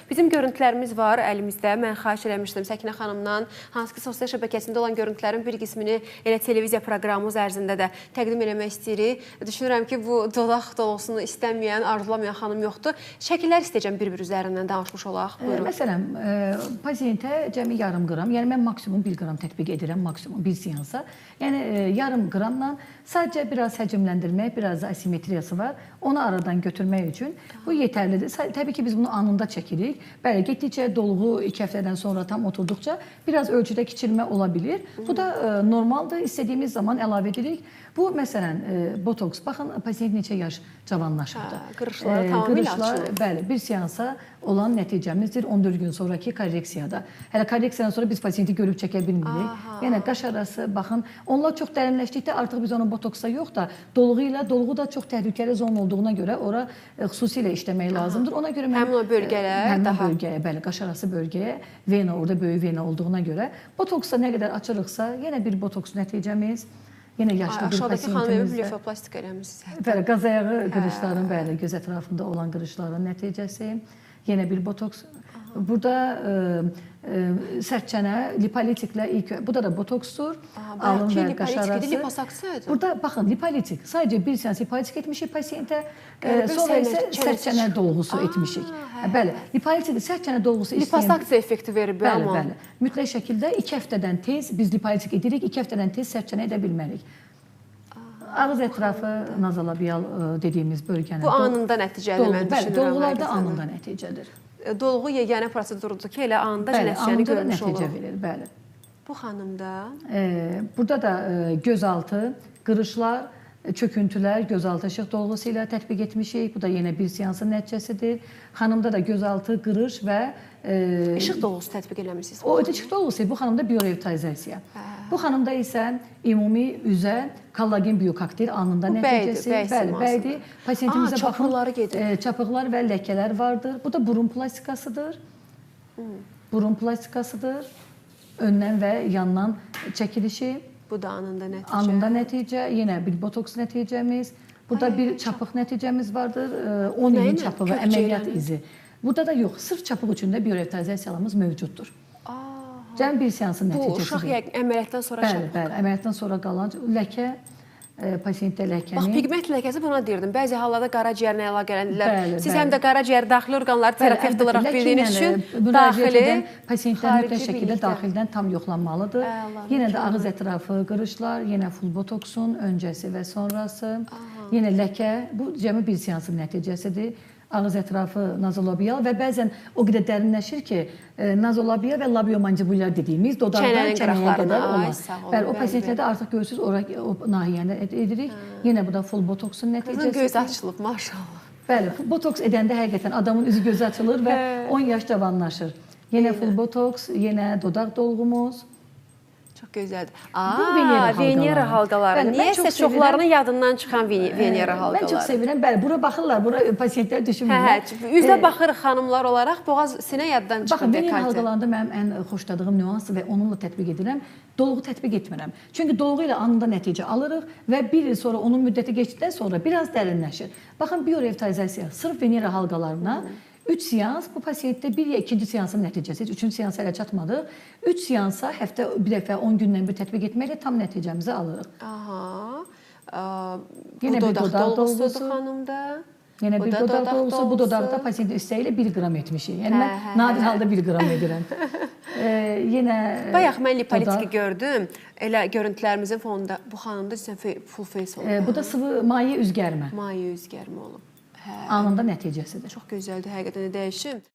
Bizim görüntülərimiz var əlimizdə. Mən xahiş eləmişdim Səkinə xanımdan hansı ki sosial şəbəkəsində olan görüntülərin bir qismini elə televiziya proqramımız ərzində də təqdim eləmək istəyirik. Düşünürəm ki, bu dodaq dolğusunu istəməyən, arzulamayan xanım yoxdur. Şəkillər istəyəcəm bir-bir üzərindən danışmış olaq. Buyurun. Məsələn, pasiyentə cəmi yarım qram, yəni mən maksimum 1 qram tətbiq edirəm, maksimum bir seansa. Yəni yarım qramla sadəcə biraz həcmləndirmək, biraz da asimetriyası var. Onu aradan götürmək üçün bu yetərlidir. Təbii ki, biz bunu anında çəkirik. Bəli, getdikcə dolğu 2 həftədən sonra tam oturduqca biraz ölçüdə kiçilmə ola bilir. Bu da normaldır. İstədiyimiz zaman əlavə edirik. Bu, məsələn, botoks. Baxın, pasiyent neçə yaş cavanlaşıbdır. Qırışları tamamilə açılır. Bəli, bir seansa olan nəticəmizdir 14 gün sonraki korreksiyada. Hələ korreksiyadan sonra biz pasiyenti görüb çəkə bilmirik. Yəni, qaş arası, baxın, onlar çox dərinləşdikdə artıq biz onu botoksa yox da, dolğu da çox təhlükəli zon olduğuna görə ora xüsusilə işləmək lazımdır. Ona görə mən həmin o bölgələr həmin bölgəyə, bəli, qaş arası bölgəyə, vena, orada böyük vena olduğuna görə botoksa nə qədər açırıqsa, yenə bir botoks nəticəmiz. Yenə yaşlı bir pasiyentimizdə. Aşağıdakı xanım blefoplastik eləmişsiniz. Bəli, qaz ayağı qırışların, bəli, göz ətrafında olan qırışların nəticəsi. Yenə bir botoks. Burada sərtçənə, lipolitiklə ilk, burada da botoksdur. Alın və qaş arası. Liposaksiyadır. Burada, baxın, lipolitik. Sadəcə bir seans lipolitik etmişik pasiyentə, sonra isə sərtçənə dolğusu etmişik. Bəli, lipolitik, sərtçənə dolğusu istəyən. Liposaksiya effekti verir bu amma. Bəli, bəli. Mütləq şəkildə 2 həftədən tez biz lipolitik edirik, 2 həftədən tez sərtçənə edə bilmərik. Ağız ətrafı nazolabial dediyimiz bölgənin. Bu anında nəticədir, mən düşünürəm. Dolğularda anında nəticədir. Dolğu yeganə prosedurdur ki, elə anında nəticəni görmüş olur. Nəticə verir, bəli. Bu xanımda? Burada da gözaltı, qırışlar, çöküntülər gözaltı işıq dolğusu ilə tətbiq etmişik. Bu da yenə bir seansın nəticəsidir. Xanımda da gözaltı, qırış və İşıq dolğusu tətbiq eləmişsiniz. O işıq dolğusu, bu xanımda biorevitalizasiya. Bu xanımda isə ümumi üzə kollagen biokoktel anında nəticəsi. Bəli, bəydir. Pasiyentimizə baxın, çapıqlar və ləkələr vardır. Bu da burun plastikasıdır. Burun plastikasıdır. Öndən və yandan çəkilişi. Bu da anında nəticə. Anında nəticə. Yenə bir botoks nəticəmiz. Burada bir çapıq nəticəmiz vardır. 10 ilin çapığı, əməliyyat izi. Burada da yox, sırf çapıq üçün də biorevitalizasiyalarımız mövcuddur. Cəmi bir seansın nəticəsidir. Bu uşaq əməliyyatdan sonra çapıq. Bəli, əməliyyatdan sonra qalan ləkə, pasiyentdə ləkəni. Bax, pigment ləkəsi buna deyirdim. Bəzi hallarda qaraciyərlə əlaqələndirlər. Siz həm də qaraciyər daxili orqanları terapevt olaraq bildiyiniz üçün daxili, pasiyentlər mütləq şəkildə daxildən tam yoxlanmalıdır. Yenə də ağız ətrafı qırışlar, yenə full botoksun öncəsi və sonrası. Yenə ləkə, bu cəmi bir seansın nəticəsidir. Ağız ətrafı nazolabial və bəzən o qədər dərinləşir ki, nazolabial və labiomandibulyar dediyimiz dodaqdan çənəyə qədər olan. Bəli, o pasiyentlərdə artıq görürsünüz, o nahiyəni edirik. Yenə bu da full botoksun nəticəsidir. Qızın gözü açılıb, maşallah. Bəli, botoks edəndə həqiqətən adamın üzü gözü açılır və 10 yaş cavanlaşır. Yenə full botoks, yenə dodaq dolğumuz. Çox gözəldir. Venera halqaları. Niyəsə çoxlarının yadından çıxan Venera halqaları. Mən çox sevirəm. Bəli, bura baxırlar, bura pasiyentlər düşünmürlər. Üzə baxırıq xanımlar olaraq, boğaz sinə yaddan çıxır. Baxın, Venera halqalarında mənim ən xoşladığım nüans və onunla tətbiq edirəm. Dolğu tətbiq etmirəm. Çünki dolğu ilə anında nəticə alırıq və bir il sonra onun müddəti keçdikdən sonra biraz dərinləşir. Baxın, biorevitalizasiya sırf Venera halqalarına 3 seans, bu pasiyentdə bir ya ikinci seansın nəticəsi, 3-cü seansa hələ çatmadıq. 3 seansa həftə bir dəfə 10 gündən bir tətbiq etməklə tam nəticəmizi alırıq. Bu dodaq dolğusudur xanımda. Yenə bir dodaq dolğusu, bu dodaqda pasiyent istəyi ilə 1 qram etmişik. Yəni mən nadir halda 1 qram edirəm. Yenə bayaq mən lipolitiki gördüm. Elə görüntülərimizin fonunda bu xanımda full face olub. Bu da sıvı maye üzgərmə. Maye üzgərmə olub. Anında nəticəsidir. Çox gözəldir, həqiqətən də dəyişim.